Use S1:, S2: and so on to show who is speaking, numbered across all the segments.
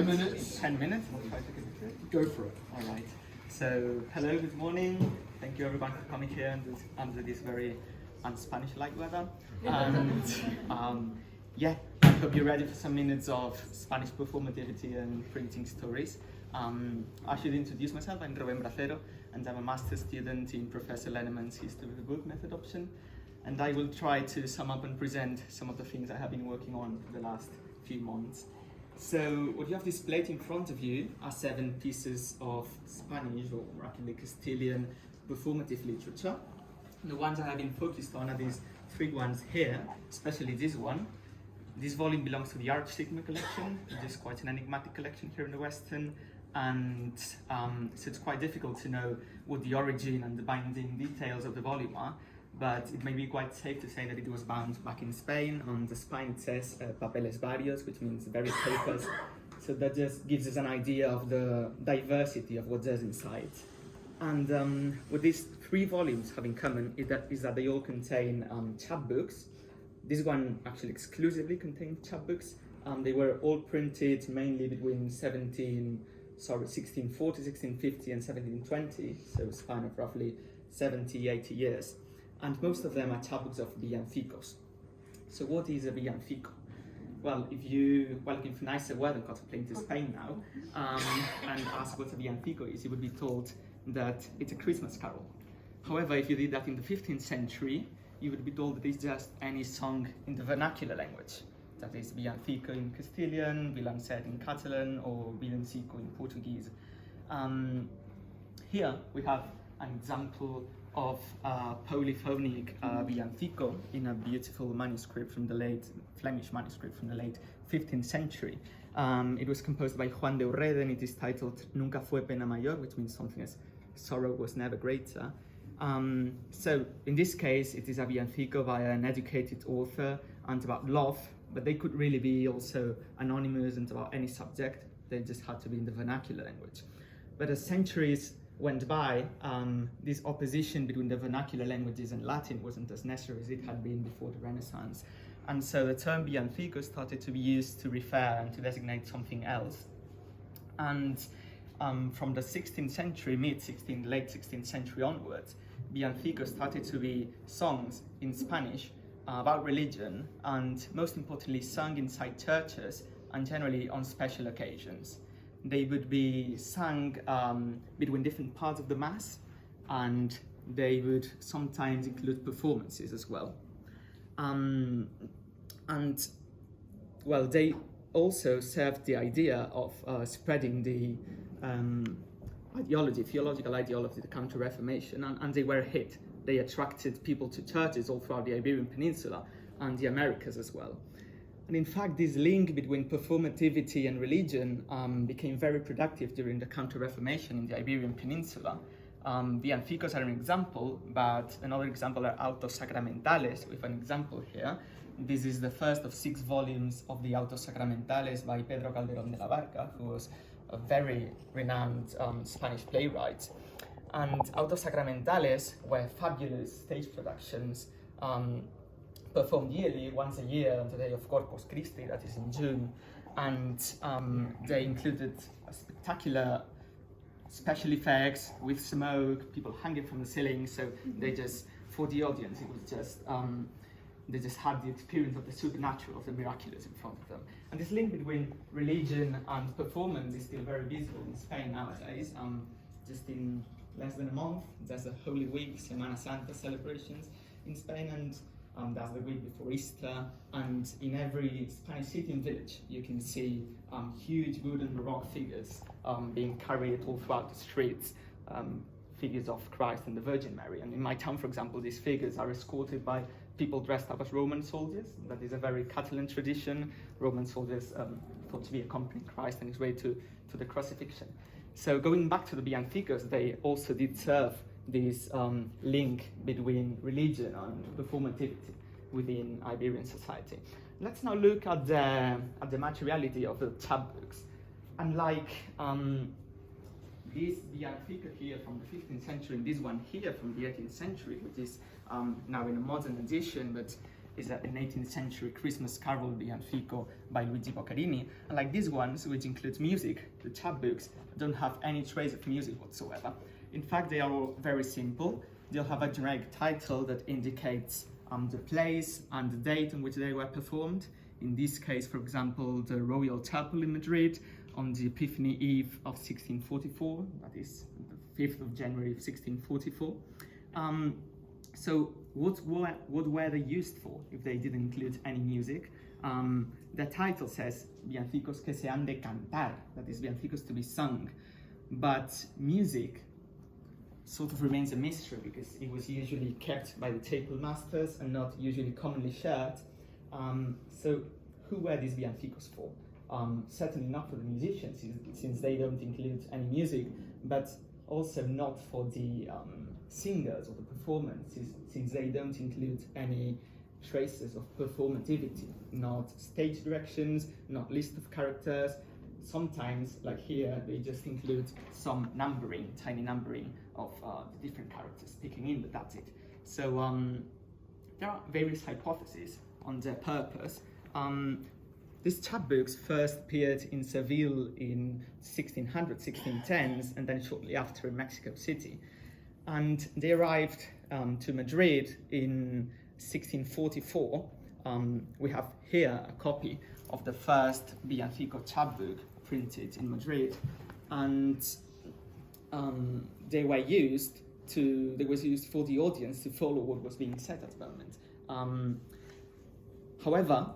S1: 10 minutes.
S2: 10 minutes. We'll try to get it through.
S1: Go for it.
S2: All right. So, hello, good morning. Thank you everyone for coming here under this very un-Spanish-like weather. And yeah, I hope you're ready for some minutes of Spanish performativity and printing stories. I should introduce myself. I'm Rubén Bracero, and I'm a master's student in Professor Lennemann's History of the Book method option. And I will try to sum up and present some of the things I have been working on for the last few months. So what you have displayed in front of you are 7 pieces of Spanish, or actually Castilian, performative literature. The ones I have been focused on are these 3 ones here, especially this one. This volume belongs to the Arch-Sigma collection, which is quite an enigmatic collection here in the Western, and so it's quite difficult to know what the origin and the binding details of the volume are, but it may be quite safe to say that it was bound back in Spain. On the spine it says papeles varios, which means various papers, so that just gives us an idea of the diversity of what's inside. And what these 3 volumes have in common is that they all contain chapbooks. This one actually exclusively contained chapbooks. They were all printed mainly between 1640, 1650 and 1720, so a span of roughly 70, 80 years. And most of them are chapbooks of villancicos. So what is a villancico? Well, if nicer weather contemplating to Spain now, and ask what a villancico is, you would be told that it's a Christmas carol. However, if you did that in the 15th century, you would be told that it's just any song in the vernacular language. That is villancico in Castilian, villancet in Catalan, or villancico in Portuguese. Here we have an example of a polyphonic villancico in a beautiful manuscript from the Flemish manuscript from the late 15th century. It was composed by Juan de Urrede, and it is titled Nunca, pena which means something as sorrow was never greater. So in this case, it is a villancico by an educated author and about love, but they could really be also anonymous and about any subject. They just had to be in the vernacular language. But as centuries went by, this opposition between the vernacular languages and Latin wasn't as necessary as it had been before the Renaissance. And so the term villancico started to be used to refer and to designate something else. And from the 16th century, mid-16th, late 16th century onwards, villancicos started to be songs in Spanish about religion, and most importantly sung inside churches and generally on special occasions. They would be sung between different parts of the Mass, and they would sometimes include performances as well. They also served the idea of spreading the theological ideology of the Counter-Reformation, and they were a hit. They attracted people to churches all throughout the Iberian Peninsula and the Americas as well. And in fact, this link between performativity and religion became very productive during the Counter-Reformation in the Iberian Peninsula. Villancicos are an example, but another example are autos sacramentales, with an example here. This is the first of 6 volumes of the autos sacramentales by Pedro Calderón de la Barca, who was a very renowned Spanish playwright. And autos sacramentales were fabulous stage productions performed yearly, once a year, on the day of Corpus Christi, that is in June. And they included a spectacular special effects with smoke, people hanging from the ceiling. So they just, for the audience, it was just, they just had the experience of the supernatural, of the miraculous in front of them. And this link between religion and performance is still very visible in Spain nowadays. Just in less than a month, there's a Holy Week, Semana Santa celebrations in Spain, and that's the week before Easter. And in every Spanish city and village, you can see huge wooden Baroque figures being carried all throughout the streets, figures of Christ and the Virgin Mary. And in my town, for example, these figures are escorted by people dressed up as Roman soldiers. That is a very Catalan tradition. Roman soldiers thought to be accompanying Christ on his way to the crucifixion. So going back to the villancicos, they also did serve this link between religion and performativity within Iberian society. Let's now look at the materiality of the chapbooks. Unlike this villancico here from the 15th century and this one here from the 18th century, which is now in a modern edition, but is an 18th century Christmas carol Villancico by Luigi Boccherini. And like these ones, which includes music, the chapbooks don't have any trace of music whatsoever. In fact, they are all very simple. They'll have a generic title that indicates the place and the date on which they were performed. In this case, for example, the Royal Chapel in Madrid on the Epiphany Eve of 1644, that is the 5th of January of 1644. So what were they used for if they didn't include any music? The title says villancicos que se han de cantar, that is villancicos to be sung, but music sort of remains a mystery because it was usually kept by the chapel masters and not usually commonly shared. So who were these villancicos for? Certainly not for the musicians, since they don't include any music, but also not for the singers or the performers, since they don't include any traces of performativity, not stage directions, not list of characters. Sometimes, like here, they just include some numbering, tiny numbering of the different characters speaking in, but that's it. So there are various hypotheses on their purpose. These chapbooks first appeared in Seville in 1600s, 1610s, and then shortly after in Mexico City. And they arrived to Madrid in 1644. We have here a copy of the first Villancico chapbook printed in Madrid, and they was used for the audience to follow what was being said at the moment. However,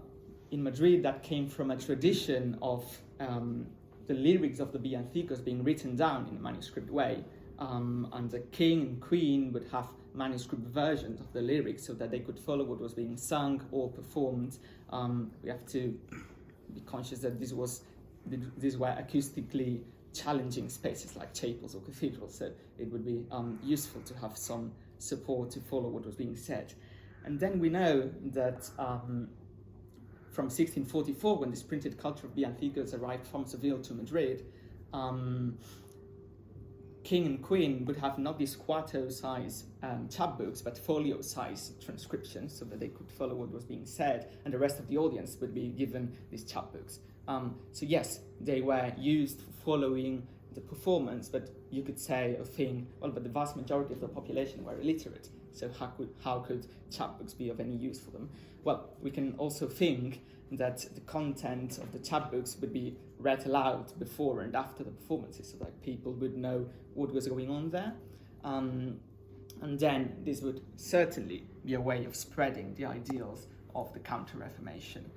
S2: in Madrid, that came from a tradition of the lyrics of the villancicos being written down in a manuscript way, and the king and queen would have manuscript versions of the lyrics so that they could follow what was being sung or performed. We have to be conscious that these were acoustically challenging spaces like chapels or cathedrals, so it would be useful to have some support to follow what was being said. And then we know that from 1644, when this printed culture of villancicos arrived from Seville to Madrid, king and queen would have not these quarto-size chapbooks, but folio-size transcriptions, so that they could follow what was being said, and the rest of the audience would be given these chapbooks. So yes, they were used for following the performance, but you could say a thing, well, but the vast majority of the population were illiterate, so how could chapbooks be of any use for them? Well, we can also think that the content of the chapbooks would be read aloud before and after the performances, so that people would know what was going on there. And then this would certainly be a way of spreading the ideals of the Counter-Reformation.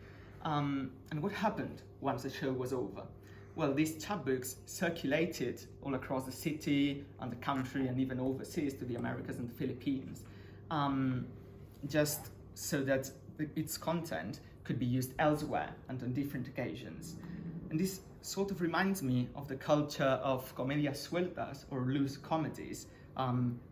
S2: And what happened once the show was over? Well, these chapbooks circulated all across the city and the country and even overseas to the Americas and the Philippines, just so that its content could be used elsewhere and on different occasions. And this sort of reminds me of the culture of comedias sueltas or loose comedies.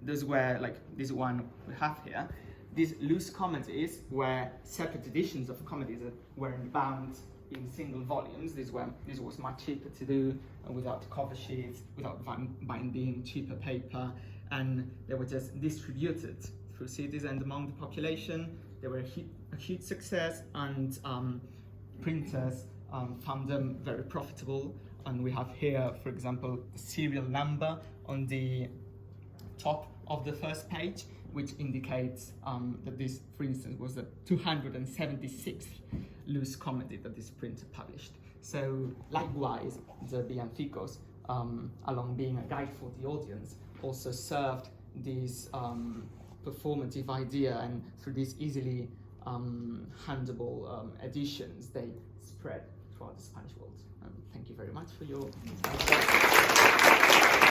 S2: Those were, like this one we have here, these loose comedies were separate editions of comedies that were bound in single volumes. This was much cheaper to do without cover sheets, without binding, cheaper paper, and they were just distributed through cities and among the population. They were a huge success, and printers found them very profitable. And we have here, for example, the serial number on the top of the first page, which indicates that this, for instance, was the 276th loose comedy that this printer published. So likewise, the Villancicos, along being a guide for the audience, also served this performative idea, and through these easily handable editions, they spread throughout the Spanish world. Thank you very much for your attention.